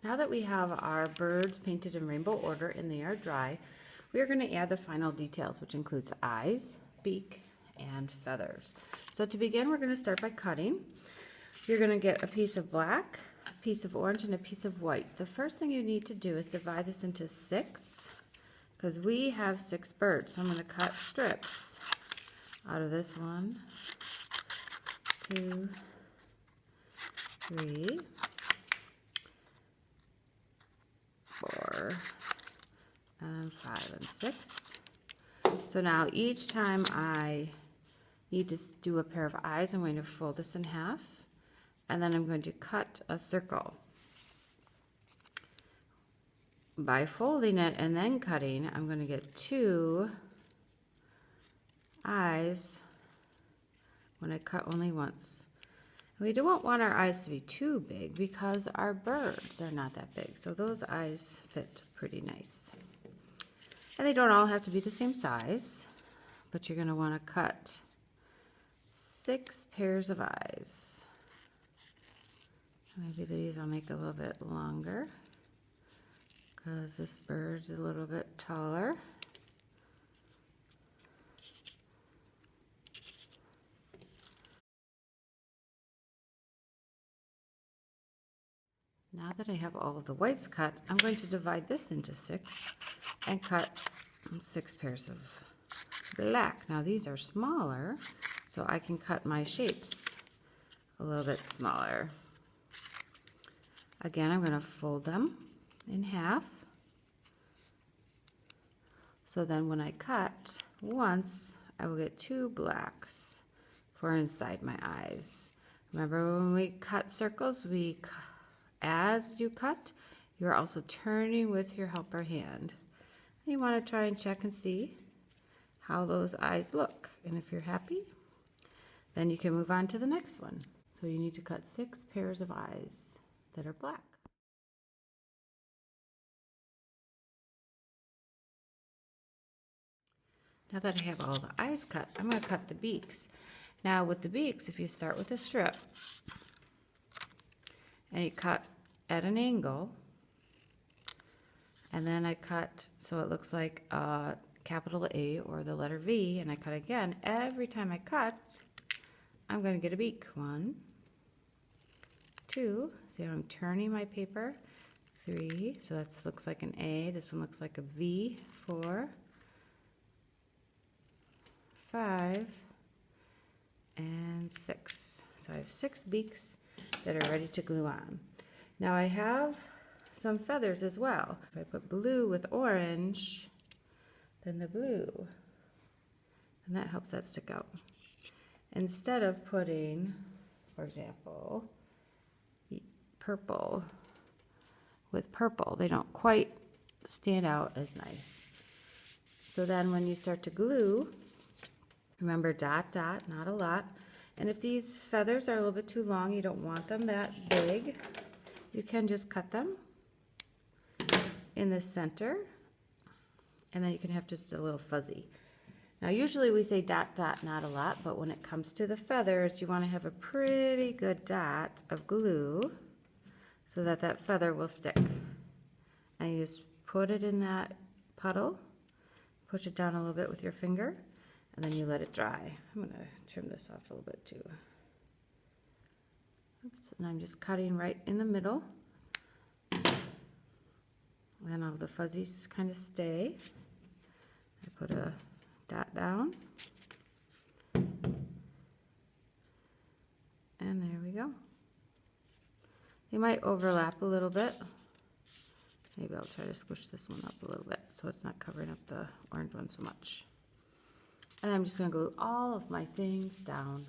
Now that we have our birds painted in rainbow order and they are dry, we are going to add the final details, which includes eyes, beak, and feathers. So to begin, we're going to start by cutting. You're going to get a piece of black, a piece of orange, and a piece of white. The first thing you need to do is divide this into 6, because we have 6 birds. So I'm going to cut strips out of this 1, 2, 3, 4, and 5, and 6. So now each time I need to do a pair of eyes, I'm going to fold this in half, and then I'm going to cut a circle. By folding it and then cutting, I'm going to get 2 eyes when I cut only once. We don't want our eyes to be too big because our birds are not that big, so those eyes fit pretty nice. And they don't all have to be the same size, but you're going to want to cut 6 pairs of eyes. Maybe these I'll make a little bit longer because this bird's a little bit taller. Now that I have all of the whites cut, I'm going to divide this into 6 and cut 6 pairs of black. Now these are smaller, so I can cut my shapes a little bit smaller. Again, I'm going to fold them in half. So then when I cut once, I will get 2 blacks for inside my eyes. Remember when we cut circles, as you cut, you're also turning with your helper hand. You want to try and check and see how those eyes look. And if you're happy, then you can move on to the next one. So you need to cut 6 pairs of eyes that are black. Now that I have all the eyes cut, I'm going to cut the beaks. Now with the beaks, if you start with a strip and you cut at an angle, and then I cut so it looks like a capital A or the letter V, and I cut again. Every time I cut, I'm going to get a beak. 1, 2, see how I'm turning my paper? 3, so that looks like an A. This one looks like a V. 4, 5, and 6. So I have 6 beaks that are ready to glue on. Now I have some feathers as well. If I put blue with orange, then the blue, and that helps that stick out. Instead of putting, for example, purple with purple, they don't quite stand out as nice. So then when you start to glue, remember dot, dot, not a lot. And if these feathers are a little bit too long, you don't want them that big, you can just cut them in the center, and then you can have just a little fuzzy. Now usually we say dot, dot, not a lot, but when it comes to the feathers, you want to have a pretty good dot of glue so that that feather will stick. And you just put it in that puddle, push it down a little bit with your finger, and then you let it dry. I'm going to trim this off a little bit too. Oops, and I'm just cutting right in the middle. And all the fuzzies kind of stay. I put a dot down. And there we go. They might overlap a little bit. Maybe I'll try to squish this one up a little bit so it's not covering up the orange one so much. And I'm just going to glue all of my things down